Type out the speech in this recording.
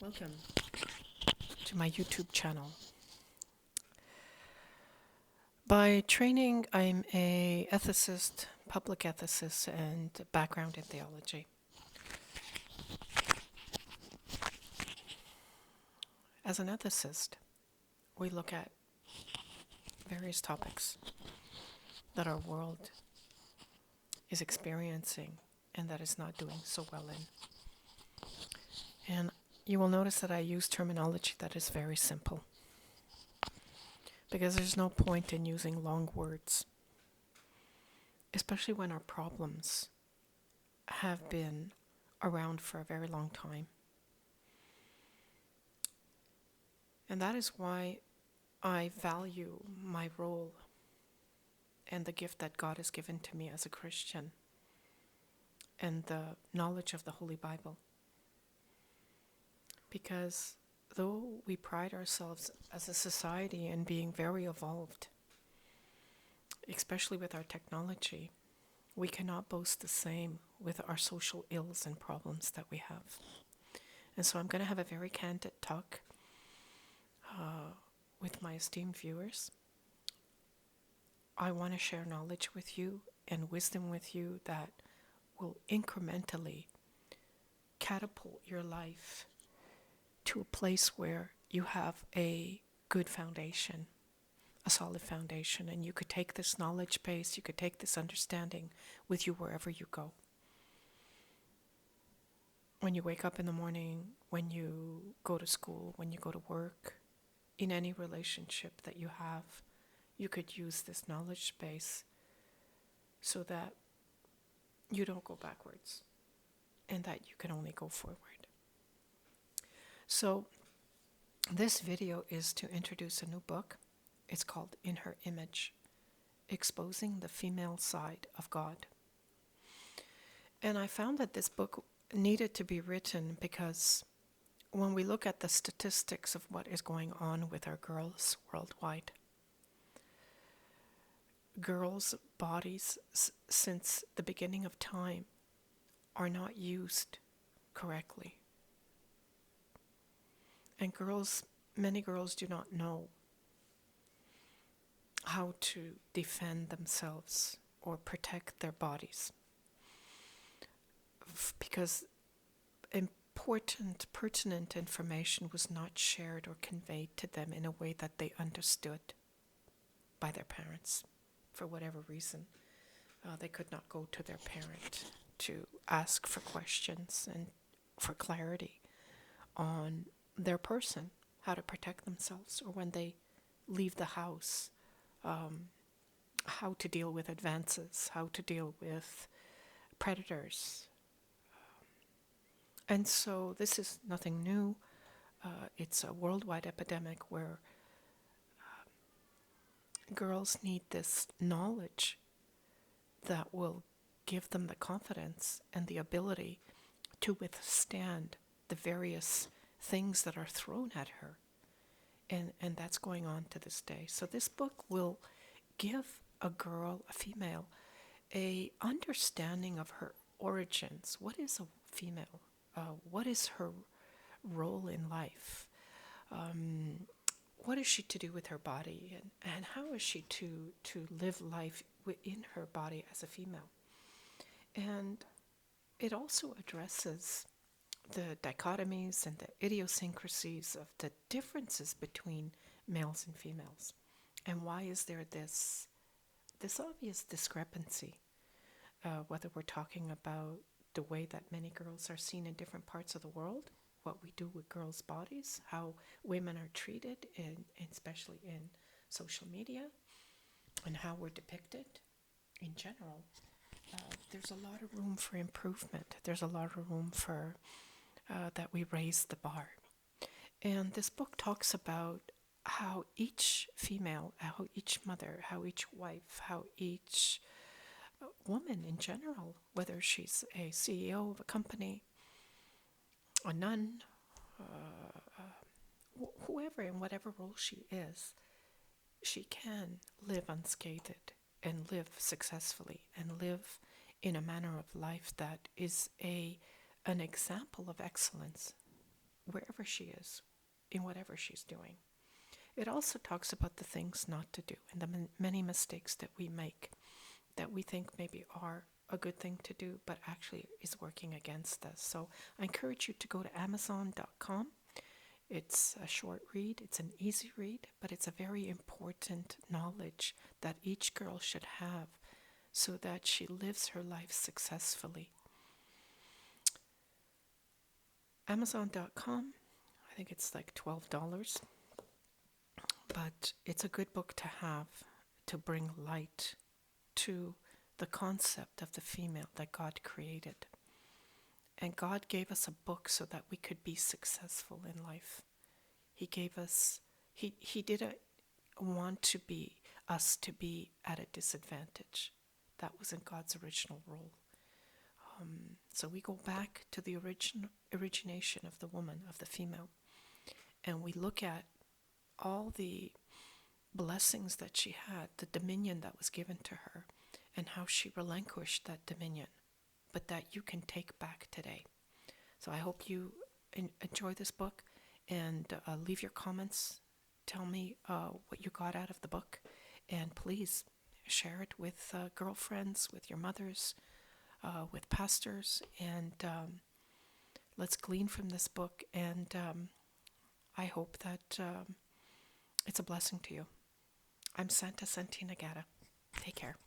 Welcome to my YouTube channel. By training, I'm a ethicist, public ethicist, and background in theology. As an ethicist, we look at various topics that our world is experiencing and that is not doing so well in. And you will notice that I use terminology that is very simple because there's no point in using long words, especially when our problems have been around for a very long time. And that is why I value my role and the gift that God has given to me as a Christian and the knowledge of the Holy Bible. Because though we pride ourselves as a society in being very evolved, especially with our technology, we cannot boast the same with our social ills and problems that we have. And so I'm going to have a very candid talk with my esteemed viewers. I want to share knowledge with you and wisdom with you that will incrementally catapult your life to a place where you have a good foundation, a solid foundation, and you could take this knowledge base, you could take this understanding with you wherever you go. When you wake up in the morning, when you go to school, when you go to work, in any relationship that you have, you could use this knowledge base so that you don't go backwards and that you can only go forward. So this video is to introduce a new book. It's called In Her Image, Exposing the Female Side of God. And I found that this book needed to be written because when we look at the statistics of what is going on with our girls worldwide, girls' bodies since the beginning of time are not used correctly. And many girls do not know how to defend themselves or protect their bodies because important, pertinent information was not shared or conveyed to them in a way that they understood by their parents. For whatever reason, they could not go to their parent to ask for questions and for clarity on their person, how to protect themselves, or when they leave the house, how to deal with advances, how to deal with predators. And so this is nothing new. It's a worldwide epidemic where girls need this knowledge that will give them the confidence and the ability to withstand the various things that are thrown at her. And that's going on to this day. So this book will give a girl, a female, a understanding of her origins. What is a female? What is her role in life? What is she to do with her body? And how is she to live life within her body as a female? And it also addresses the dichotomies and the idiosyncrasies of the differences between males and females. And why is there this obvious discrepancy, whether we're talking about the way that many girls are seen in different parts of the world, what we do with girls' bodies, how women are treated, especially in social media, and how we're depicted in general. There's a lot of room for improvement. There's a lot of room for that we raise the bar. And this book talks about how each female, how each mother, how each wife, how each woman in general, whether she's a CEO of a company, a nun, whoever in whatever role she is, she can live unscathed and live successfully and live in a manner of life that is an example of excellence wherever she is, in whatever she's doing. It also talks about the things not to do and the many mistakes that we make that we think maybe are a good thing to do, but actually is working against us. So I encourage you to go to Amazon.com. It's a short read, it's an easy read, but it's a very important knowledge that each girl should have so that she lives her life successfully. Amazon.com, I think it's like $12, but it's a good book to have to bring light to the concept of the female that God created. And God gave us a book so that we could be successful in life. He gave us, he didn't want to be us to be at a disadvantage. That wasn't God's original role. So we go back to the origination of the woman, of the female, and we look at all the blessings that she had, the dominion that was given to her, and how she relinquished that dominion, but that you can take back today. So I hope you enjoy this book, and leave your comments. Tell me what you got out of the book, and please share it with girlfriends, with your mothers, with pastors, and let's glean from this book, and I hope that it's a blessing to you. I'm Santa Santina Gata. Take care.